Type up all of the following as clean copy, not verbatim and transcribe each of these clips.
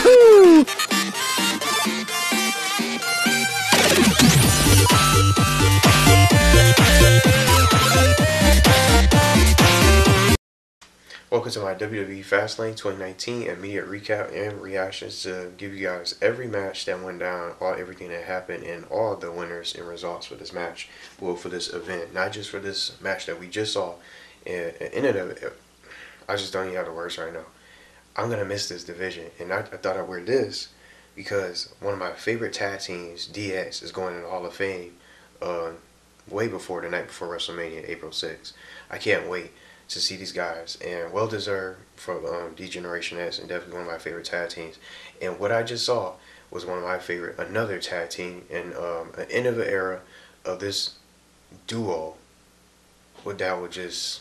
Welcome to my WWE Fastlane 2019 immediate recap and reactions to give you guys every match that went down, everything that happened, and all the winners and results for this match. Well, for this event, not just for this match that we just saw. And in it, I just don't even have the words right now. I'm gonna miss this division, and I thought I'd wear this because one of my favorite tag teams, DX, is going in the Hall of Fame way before the night before WrestleMania, April 6th. I can't wait to see these guys, and well deserved for D-Generation X, and definitely one of my favorite tag teams. And what I just saw was one of my favorite, another tag team, and an end of an era of this duo that would just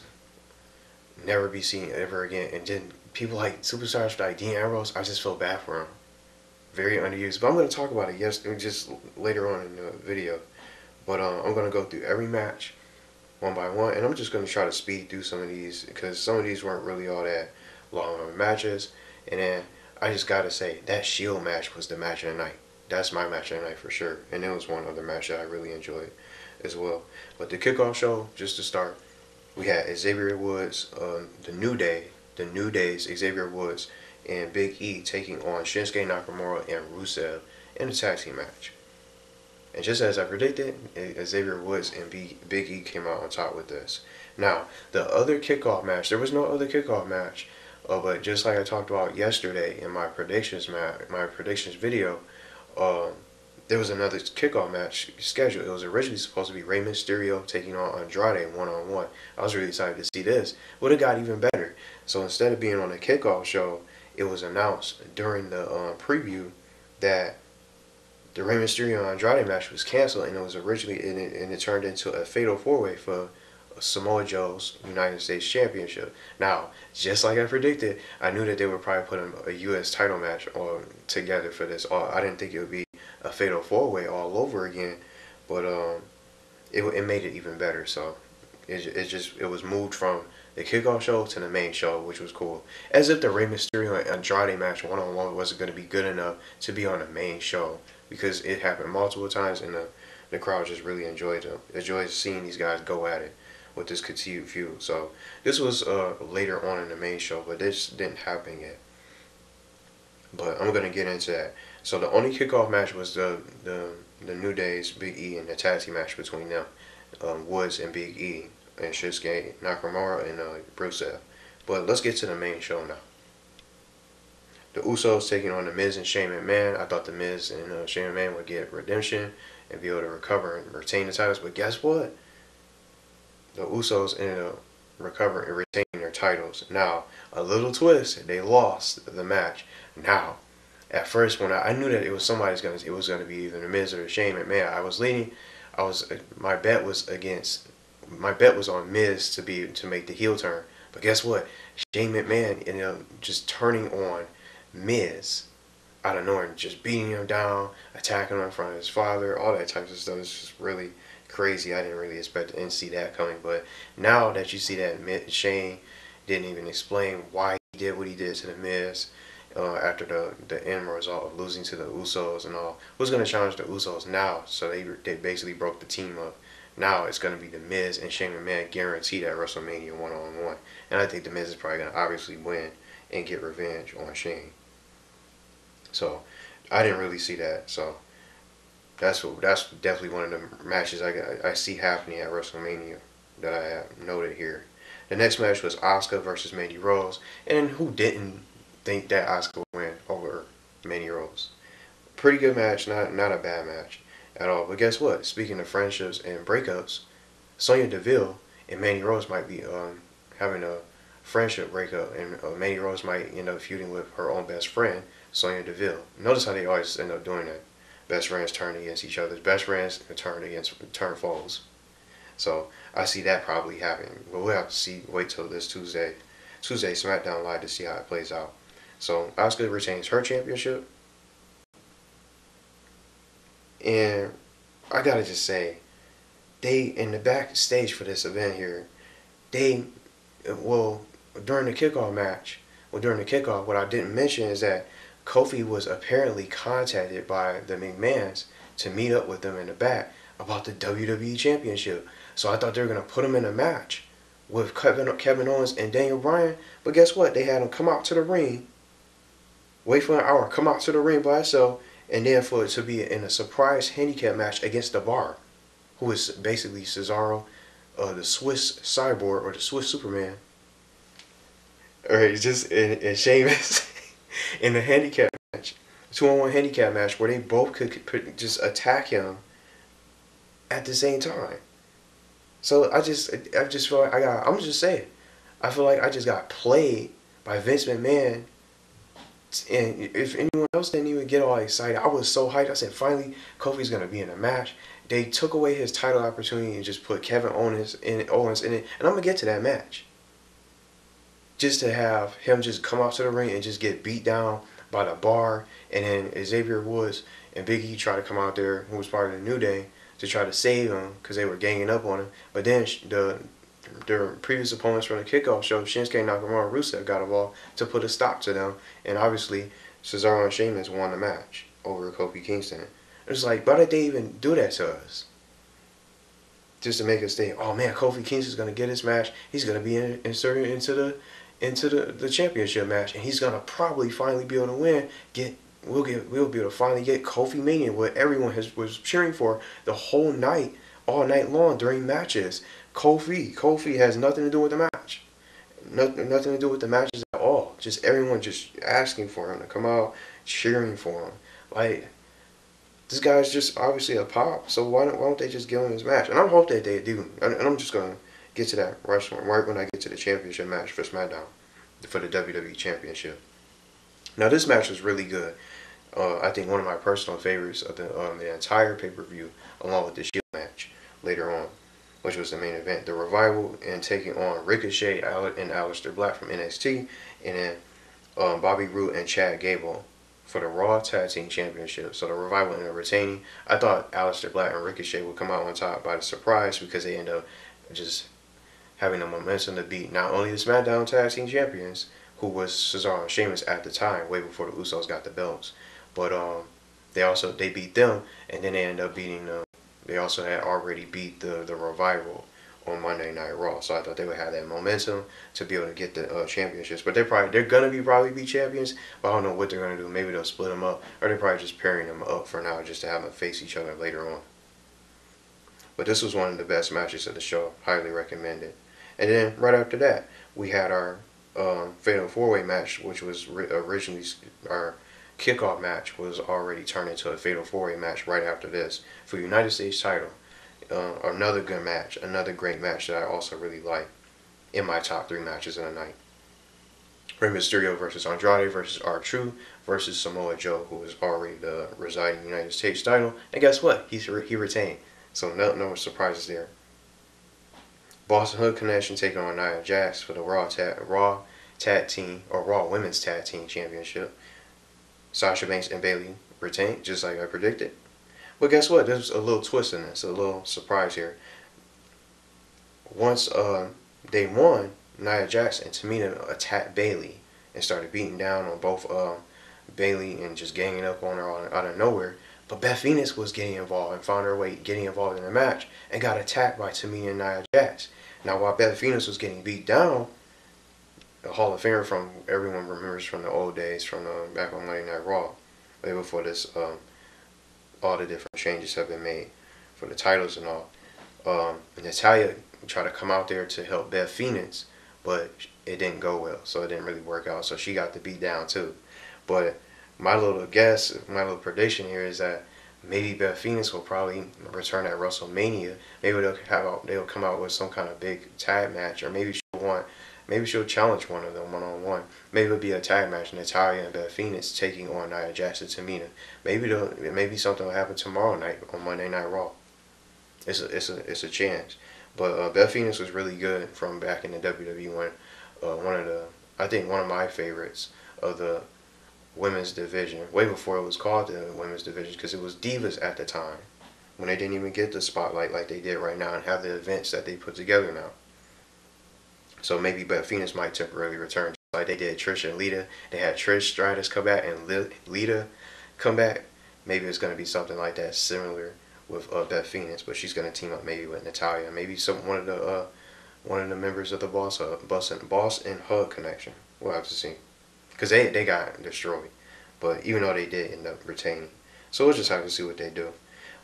never be seen ever again. And then people like superstars like Dean Ambrose, I just feel bad for him. Very underused. But I'm going to talk about it just later on in the video. But I'm going to go through every match one by one, and I'm just going to try to speed through some of these because some of these weren't really all that long of matches. And then I just got to say, that Shield match was the match of the night. That's my match of the night for sure. And there was one other match that I really enjoyed as well. But the kickoff show, just to start, we had Xavier Woods, the New Day's Xavier Woods and Big E taking on Shinsuke Nakamura and Rusev in a tag team match. And just as I predicted, Xavier Woods and Big E came out on top with this. Now, the other kickoff match, there was no other kickoff match, but just like I talked about yesterday in my predictions video, there was another kickoff match scheduled. It was originally supposed to be Rey Mysterio taking on Andrade one-on-one. I was really excited to see this. Would have got even better. So instead of being on a kickoff show, it was announced during the preview that the Rey Mysterio and Andrade match was canceled, and it was originally and it turned into a fatal four-way for Samoa Joe's United States Championship. Now, just like I predicted, I knew that they would probably put a U.S. title match together for this. I didn't think it would be a fatal four-way all over again, but it made it even better. So it was moved from the kickoff show to the main show, which was cool. As if the Rey Mysterio and Andrade match one-on-one wasn't going to be good enough to be on the main show, because it happened multiple times, and the crowd just really enjoyed seeing these guys go at it with this continued feud. So this was later on in the main show, but this didn't happen yet. But I'm gonna get into that. So the only kickoff match was the New Day's Big E and the tag team match between them, Woods and Big E and Shinsuke Nakamura and Rusev. But let's get to the main show now. The Usos taking on The Miz and Shane McMahon. I thought The Miz and Shane McMahon would get redemption and be able to recover and retain the titles. But guess what? The Usos ended up recovering and retaining their titles. Now, a little twist, they lost the match. Now, at first, when I knew that it was it was gonna be either The Miz or Shane McMahon, my bet was on Miz to make the heel turn. But guess what? Shane McMahon ended up just turning on Miz out of nowhere, just beating him down, attacking him in front of his father, all that type of stuff. It's just really crazy. I didn't really expect to see that coming, but now that you see that Shane didn't even explain why he did what he did to the Miz after the end result of losing to the Usos and all, who's going to challenge the Usos now? So they basically broke the team up. Now it's going to be the Miz and Shane McMahon guaranteed at WrestleMania one-on-one, and I think the Miz is probably going to obviously win and get revenge on Shane. So I didn't really see that. So that's definitely one of the matches I see happening at WrestleMania that I have noted here. The next match was Asuka versus Mandy Rose, and who didn't think that Asuka would win over Mandy Rose? Pretty good match, not a bad match at all. But guess what? Speaking of friendships and breakups, Sonya Deville and Mandy Rose might be having a friendship breakup, and Mandy Rose might end up feuding with her own best friend, Sonya Deville. Notice how they always end up doing that. Best friends turn against each other. Best friends turn foes. So I see that probably happening. But we'll have to wait till this Tuesday SmackDown Live to see how it plays out. So Asuka retains her championship. And I gotta just say, they in the backstage for this event here, during the kickoff match, what I didn't mention is that Kofi was apparently contacted by the McMahons to meet up with them in the back about the WWE Championship. So I thought they were going to put him in a match with Kevin Owens and Daniel Bryan. But guess what? They had him come out to the ring, wait for an hour, come out to the ring by himself, and then for it to be in a surprise handicap match against the Bar, who is basically Cesaro, the Swiss Cyborg, or the Swiss Superman. Or just and Sheamus in the handicap match, 2-on-1 handicap match, where they both could just attack him at the same time. So I just feel like I'm just saying, I feel like I just got played by Vince McMahon. And if anyone else didn't even get all excited, I was so hyped. I said, finally, Kofi's going to be in a match. They took away his title opportunity and just put Kevin Owens in it. And I'm going to get to that match. Just to have him just come out to the ring and just get beat down by the Bar. And then Xavier Woods and Big E try to come out there, who was part of the New Day, to try to save him because they were ganging up on him. But then their previous opponents from the Kickoff show, Shinsuke, Nakamura, and Rusev, got involved to put a stop to them. And obviously, Cesaro and Sheamus won the match over Kofi Kingston. It's like, why did they even do that to us? Just to make us think, oh man, Kofi Kingston's going to get his match. He's going to be inserted into the championship match. And he's going to probably finally be able to win. We'll be able to finally get Kofi Mania, what everyone was cheering for the whole night, all night long during matches. Kofi has nothing to do with the match. Nothing to do with the matches at all. Just everyone just asking for him to come out, cheering for him. Like, this guy's just obviously a pop, so why don't they just give him his match? And I hope that they do. And I'm just going to get to that right when I get to the championship match for SmackDown, for the WWE Championship. Now, this match was really good. I think one of my personal favorites of the entire pay-per-view, along with the Shield match later on, which was the main event. The Revival and taking on Ricochet and Aleister Black from NXT, and then Bobby Roode and Chad Gable for the Raw Tag Team Championship. So the Revival ended up retaining. I thought Aleister Black and Ricochet would come out on top by the surprise, because they ended up just having the momentum to beat not only the SmackDown Tag Team Champions, who was Cesaro and Sheamus at the time, way before the Usos got the belts, but they beat them, and then they ended up beating them. They also had already beat the Revival on Monday Night Raw, so I thought they would have that momentum to be able to get the championships. But they're gonna probably be champions, but I don't know what they're gonna do. Maybe they'll split them up, or they're probably just pairing them up for now, just to have them face each other later on. But this was one of the best matches of the show. Highly recommended. And then right after that, we had our Fatal 4-Way match, which was originally our Kickoff match, was already turned into a Fatal 4-Way match right after this for United States title. Another good match, another great match that I also really like in my top 3 matches of the night. Mysterio versus Andrade versus R-Truth versus Samoa Joe, who was already the residing United States title. And guess what? He retained. So no surprises there. Boston Hood Connection taking on Nia Jax for the Raw Women's Tag Team Championship. Sasha Banks and Bayley retained, just like I predicted. But guess what? There's a little twist in this, a little surprise here. Once they won, Nia Jax and Tamina attacked Bayley and started beating down on both Bayley and just ganging up on her out of nowhere. But Beth Phoenix was getting involved and found her way getting involved in the match and got attacked by Tamina and Nia Jax. Now, while Beth Phoenix was getting beat down, the Hall of Famer from everyone remembers from the old days, from back on Monday Night Raw, way before this, all the different changes have been made for the titles and all. Natalya tried to come out there to help Beth Phoenix, but it didn't go well, so it didn't really work out. So she got the beat down too. But my little guess, my little prediction here is that maybe Beth Phoenix will probably return at WrestleMania. Maybe they'll come out with some kind of big tag match, or maybe she'll challenge one of them one-on-one. Maybe it'll be a tag match, Natalya and Beth Phoenix taking on Nia Jax and Tamina. Maybe something will happen tomorrow night on Monday Night Raw. It's a chance. But Beth Phoenix was really good from back in the WWE when I think one of my favorites of the women's division, way before it was called the women's division, because it was Divas at the time, when they didn't even get the spotlight like they did right now and have the events that they put together now. So maybe Beth Phoenix might temporarily return, just like they did Trish and Lita. They had Trish Stratus come back and Lita come back. Maybe it's going to be something like that, similar with Beth Phoenix, but she's going to team up maybe with Natalya, maybe one of the members of the Boss and Hug connection. We'll have to see, because they got destroyed, but even though they did end up retaining, so we'll just have to see what they do.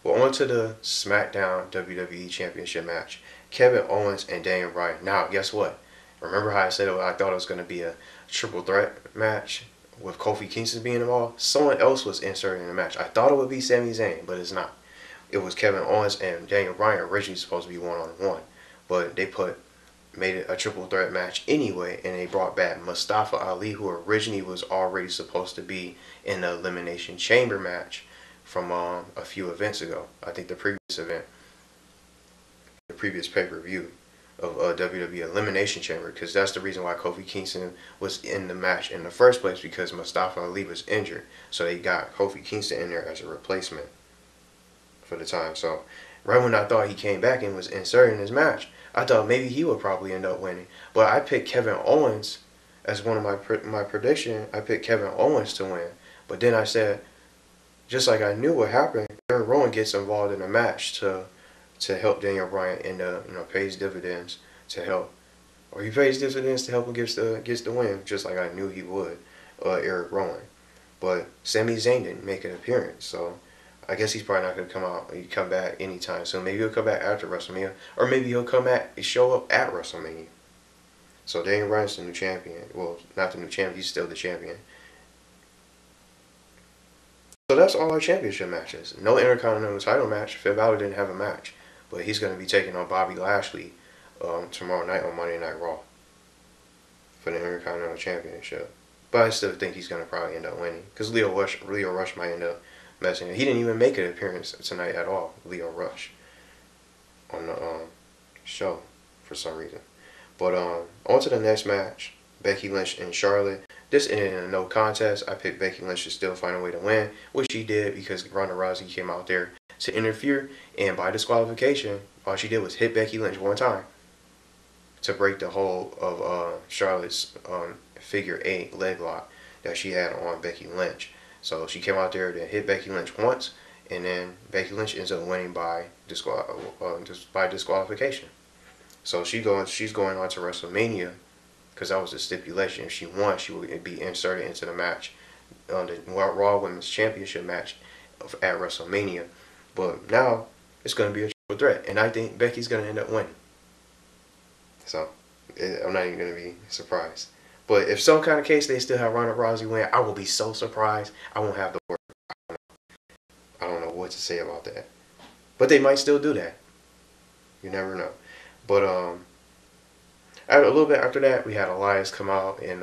Well, on to the SmackDown WWE Championship match. Kevin Owens and Daniel Bryan. Now, guess what? Remember how I said I thought it was going to be a triple threat match with Kofi Kingston being involved? Someone else was inserted in the match. I thought it would be Sami Zayn, but it's not. It was Kevin Owens and Daniel Bryan, originally supposed to be one-on-one, but they made it a triple threat match anyway, and they brought back Mustafa Ali, who originally was already supposed to be in the Elimination Chamber match from a few events ago. I think the previous event, the previous pay-per-view of WWE Elimination Chamber, because that's the reason why Kofi Kingston was in the match in the first place, because Mustafa Ali was injured. So they got Kofi Kingston in there as a replacement for the time. So right when I thought he came back and was inserted in his match, I thought maybe he would probably end up winning. But I picked Kevin Owens as one of my prediction. I picked Kevin Owens to win. But then I said, just like I knew what happened, Eric Rowan gets involved in a match to help Daniel Bryan and pays dividends to help, or he pays dividends to help him gets the win, just like I knew he would, Eric Rowan. But Sami Zayn didn't make an appearance, so I guess he's probably not gonna come back anytime soon. Maybe he'll come back after WrestleMania, or maybe he'll show up at WrestleMania. So Daniel Bryan's the new champion. Well, not the new champion, he's still the champion. So that's all our championship matches. No Intercontinental title match. Finn Balor didn't have a match, but he's going to be taking on Bobby Lashley tomorrow night on Monday Night Raw for the Intercontinental Championship. But I still think he's going to probably end up winning, because Leo Rush might end up messing it. He didn't even make an appearance tonight at all, Leo Rush, on the show for some reason. But on to the next match, Becky Lynch and Charlotte. This ended in a no contest. I picked Becky Lynch to still find a way to win, which she did, because Ronda Rousey came out there to interfere, and by disqualification, all she did was hit Becky Lynch one time to break the hold of Charlotte's figure 8 leg lock that she had on Becky Lynch. So she came out there to hit Becky Lynch once, and then Becky Lynch ends up winning by disqualification. So she's going on to WrestleMania, because that was the stipulation. If she won, she would be inserted into the match, the Raw Women's Championship match at WrestleMania. But now it's going to be a triple threat, and I think Becky's going to end up winning. So I'm not even going to be surprised. But if some kind of case they still have Ronda Rousey win, I will be so surprised. I won't have the word. I don't know what to say about that. But they might still do that. You never know. But a little bit after that, we had Elias come out and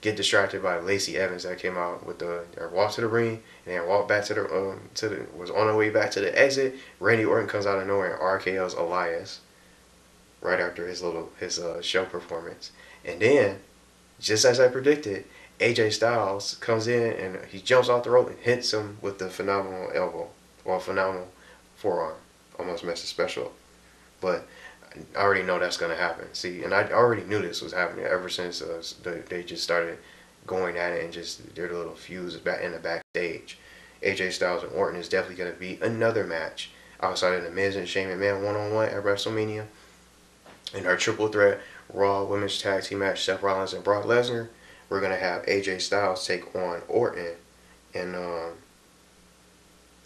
get distracted by Lacey Evans that came out with their walk to the ring, and then walked back was on her way back to the exit. Randy Orton comes out of nowhere and RKO's Elias right after his show performance. And then, just as I predicted, AJ Styles comes in and he jumps off the rope and hits him with the phenomenal elbow, or phenomenal forearm. Almost messed it special. But I already know that's going to happen. See, and I already knew this was happening ever since they just started going at it and just their little feuds back in the backstage. AJ Styles and Orton is definitely going to be another match outside of the Miz and Shane McMahon one-on-one at WrestleMania. In our triple threat Raw Women's Tag Team match, Seth Rollins and Brock Lesnar, we're going to have AJ Styles take on Orton, and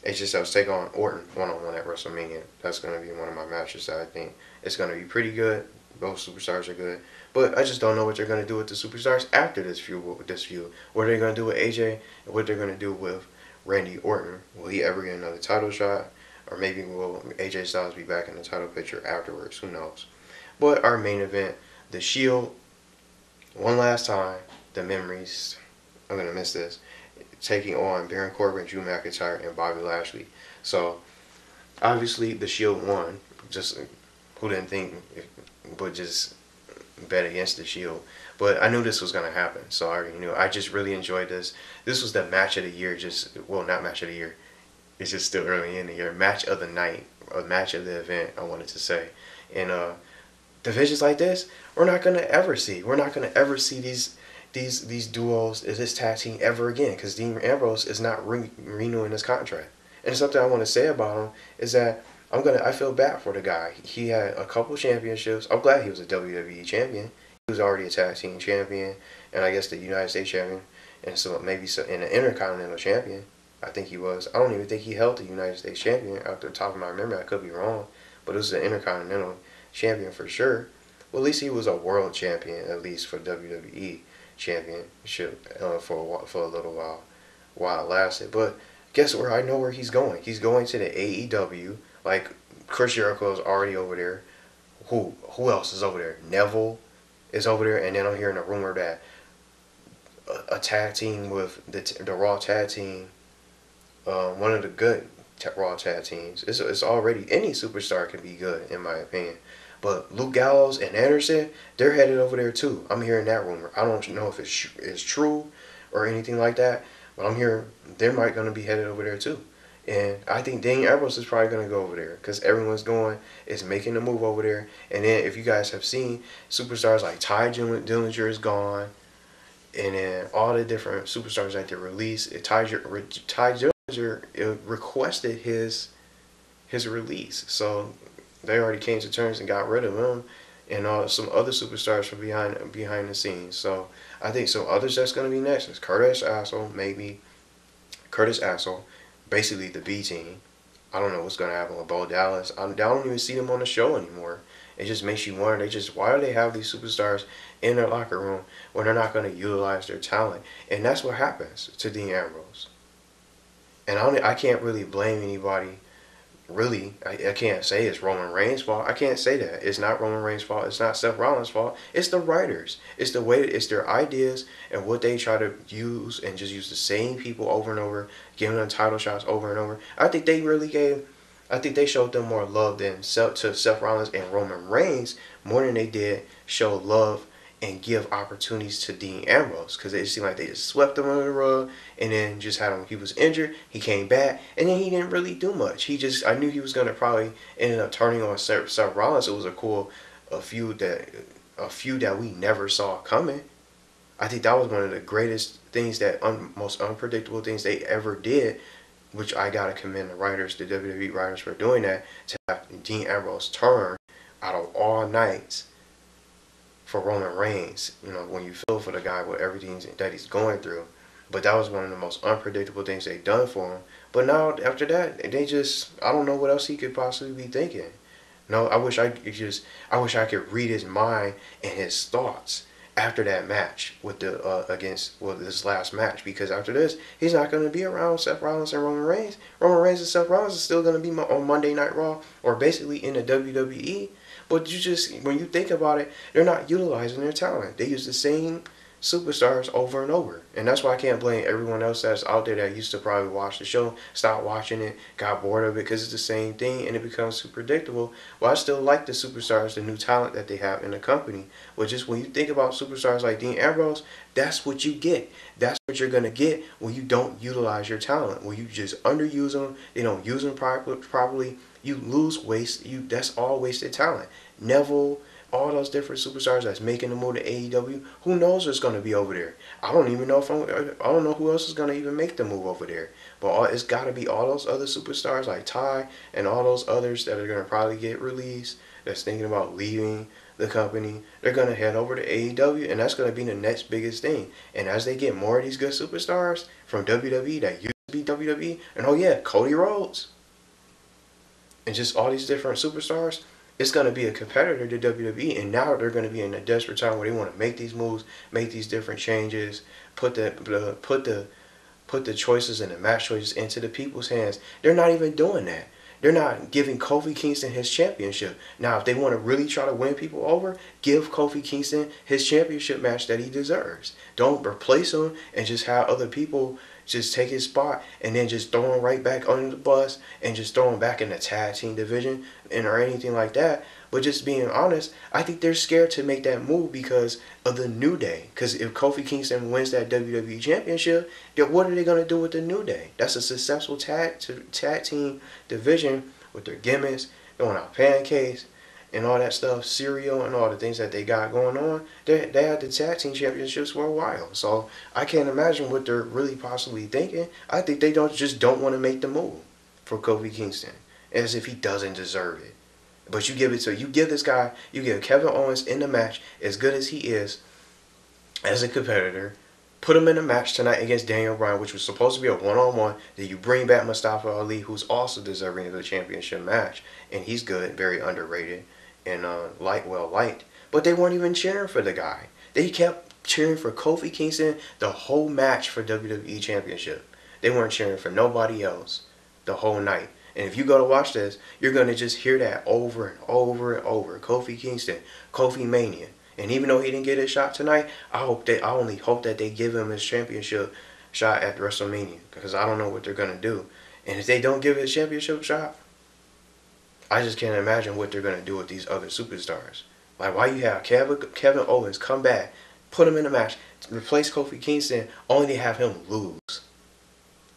AJ Styles take on Orton one-on-one at WrestleMania. That's going to be one of my matches that I think it's going to be pretty good. Both superstars are good. But I just don't know what they're going to do with the superstars after this feud. What are they going to do with AJ, and what they're going to do with Randy Orton? Will he ever get another title shot? Or maybe will AJ Styles be back in the title picture afterwards? Who knows? But our main event, The Shield, one last time, the memories, I'm going to miss this, taking on Baron Corbin, Drew McIntyre, and Bobby Lashley. So, obviously, The Shield won. Just, who didn't think, but just bet against The Shield. But I knew this was going to happen, so I already knew. I just really enjoyed this. This was the match of the year, well, not match of the year. It's just still early in the year. Match of the night, or match of the event, I wanted to say. And divisions like this, we're not gonna ever see. We're not gonna ever see these duos, this tag team ever again, because Dean Ambrose is not renewing his contract. And something I want to say about him is that I feel bad for the guy. He had a couple championships. I'm glad he was a WWE champion. He was already a tag team champion, and I guess the United States champion, and so maybe an Intercontinental champion. I think he was. I don't even think he held the United States champion out the top of my memory. I could be wrong, but it was an Intercontinental champion for sure. Well, at least he was a world champion, at least for WWE championship for a little while it lasted. But guess where? I know where he's going. He's going to the AEW. Like, Chris Jericho is already over there. Who else is over there? Neville is over there, and then I'm hearing a rumor that a tag team with the Raw tag team, one of the good Raw tag teams. It's already, any superstar can be good in my opinion. But Luke Gallows and Anderson, they're headed over there too. I'm hearing that rumor. I don't know if it's true or anything like that, but I'm hearing they might going to be headed over there too. And I think Dean Ambrose is probably going to go over there because everyone's making the move over there. And then if you guys have seen, superstars like Ty Dillinger is gone. And then all the different superstars that they released, Ty Dillinger requested his release. So they already came to terms and got rid of him, and some other superstars from behind the scenes. So I think some others that's going to be next is Curtis Axel, maybe. Curtis Axel, basically the B team. I don't know what's going to happen with Bo Dallas. I don't even see them on the show anymore. It just makes you wonder, why do they have these superstars in their locker room when they're not going to utilize their talent? And that's what happens to Dean Ambrose. And I can't really blame anybody. Really, I can't say it's Roman Reigns' fault. I can't say that. It's not Roman Reigns' fault. It's not Seth Rollins' fault. It's the writers. It's the way, it's their ideas and what they try to use, and just use the same people over and over, giving them title shots over and over. I think they showed them more love to Seth Rollins and Roman Reigns more than they did show love and give opportunities to Dean Ambrose, because it seemed like they just swept him under the rug and then just had him. He was injured, he came back, and then he didn't really do much. I knew he was going to probably end up turning on Seth Rollins. It was a feud that we never saw coming. I think that was one of the greatest things, most unpredictable things they ever did, which I got to commend the WWE writers for doing that, to have Dean Ambrose turn out of all nights for Roman Reigns, when you feel for the guy with everything that he's going through. But that was one of the most unpredictable things they've done for him. But now, after that, I don't know what else he could possibly be thinking. No, I wish I could read his mind and his thoughts after that match with this last match, because after this, he's not going to be around Seth Rollins and Roman Reigns. Roman Reigns and Seth Rollins is still going to be on Monday Night Raw, or basically in the WWE. But when you think about it, they're not utilizing their talent. They use the same superstars over and over. And that's why I can't blame everyone else that's out there that used to probably watch the show, stopped watching it, got bored of it, because it's the same thing and it becomes too predictable. Well, I still like the superstars, the new talent that they have in the company. But just when you think about superstars like Dean Ambrose, that's what you get. That's what you're going to get when you don't utilize your talent. When you just underuse them, they don't use them properly. You lose that's all wasted talent. Neville, all those different superstars that's making the move to AEW, who knows what's going to be over there? I don't even know I don't know who else is going to even make the move over there. But it's got to be all those other superstars like Ty and all those others that are going to probably get released, that's thinking about leaving the company. They're going to head over to AEW, and that's going to be the next biggest thing. And as they get more of these good superstars from WWE that used to be WWE, and oh yeah, Cody Rhodes, and just all these different superstars, it's going to be a competitor to WWE. And now they're going to be in a desperate time where they want to make these moves, make these different changes, put the choices and the match choices into the people's hands. They're not even doing that. They're not giving Kofi Kingston his championship. Now, if they want to really try to win people over, give Kofi Kingston his championship match that he deserves. Don't replace him and just have other people just take his spot and then just throw him right back under the bus and just throw him back in the tag team division or anything like that. But just being honest, I think they're scared to make that move because of the New Day. Because if Kofi Kingston wins that WWE Championship, then what are they going to do with the New Day? That's a successful tag team division with their gimmicks, throwing out pancakes, and all that stuff, cereal and all the things that they got going on, they had the tag team championships for a while. So I can't imagine what they're really possibly thinking. I think they don't want to make the move for Kofi Kingston, as if he doesn't deserve it. But you give this guy, you give Kevin Owens in the match, as good as he is as a competitor, put him in a match tonight against Daniel Bryan, which was supposed to be a one-on-one. Then you bring back Mustafa Ali, who's also deserving of the championship match, and he's good, very underrated, and well liked. But they weren't even cheering for the guy. They kept cheering for Kofi Kingston the whole match for WWE Championship. They weren't cheering for nobody else the whole night. And if you go to watch this, you're going to just hear that over and over and over. Kofi Kingston, Kofi Mania. And even though he didn't get his shot tonight, I only hope that they give him his championship shot at WrestleMania, because I don't know what they're going to do. And if they don't give his championship shot, I just can't imagine what they're going to do with these other superstars. Like, why you have Kevin Owens come back, put him in a match, replace Kofi Kingston, only to have him lose.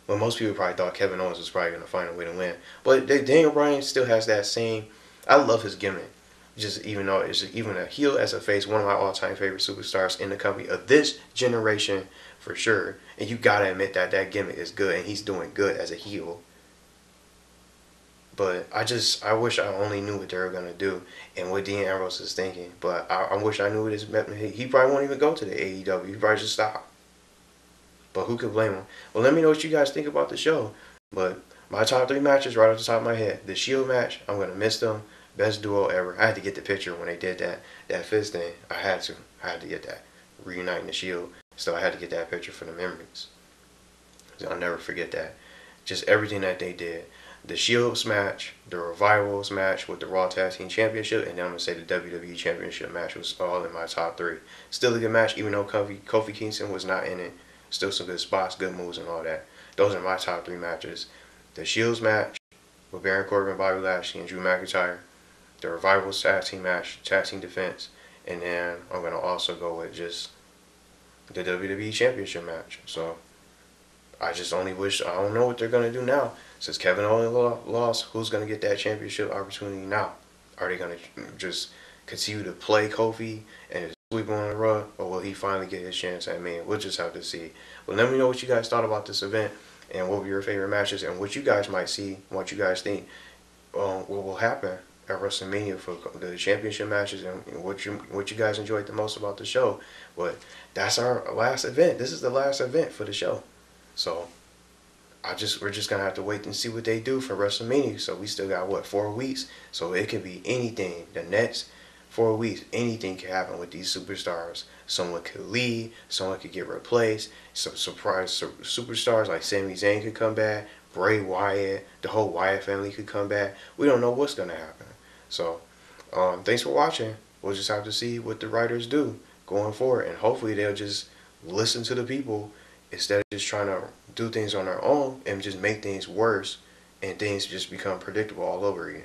Well, most people probably thought Kevin Owens was probably going to find a way to win. But Daniel Bryan still has that same... I love his gimmick. Just even though it's even a heel as a face, one of my all-time favorite superstars in the company of this generation for sure. And you got to admit that that gimmick is good, and he's doing good as a heel. But I wish I only knew what they were going to do and what Dean Ambrose is thinking. But I wish I knew what his... He probably won't even go to the AEW. He probably just stop. But who could blame him? Well, let me know what you guys think about the show. But my top 3 matches right off the top of my head. The Shield match, I'm going to miss them. Best duo ever. I had to get the picture when they did that fist thing. I had to get that. Reuniting the Shield. So I had to get that picture for the memories. I'll never forget that. Just everything that they did. The Shields match, the Revivals match with the Raw Tag Team Championship, and then I'm going to say the WWE Championship match was all in my top 3. Still a good match, even though Kofi Kingston was not in it. Still some good spots, good moves, and all that. Those are my top 3 matches. The Shields match with Baron Corbin, Bobby Lashley, and Drew McIntyre. The Revivals tag team match, tag team defense. And then I'm going to also go with just the WWE Championship match. So I just only wish, I don't know what they're going to do now. Since Kevin Owens lost, who's going to get that championship opportunity now? Are they going to just continue to play Kofi and sweep on the rug, or will he finally get his chance at me? We'll just have to see. But let me know what you guys thought about this event, and what were your favorite matches, and what you guys might see, what you guys think what will happen at WrestleMania for the championship matches, and what you guys enjoyed the most about the show. But that's our last event. This is the last event for the show. So we're just gonna have to wait and see what they do for WrestleMania. So we still got what, 4 weeks? So it could be anything. The next 4 weeks, anything can happen with these superstars. Someone could leave, someone could get replaced. Some surprise superstars like Sami Zayn could come back, Bray Wyatt, the whole Wyatt family could come back. We don't know what's gonna happen. So thanks for watching. We'll just have to see what the writers do going forward, and hopefully they'll just listen to the people instead of just trying to do things on their own and just make things worse and things just become predictable all over again.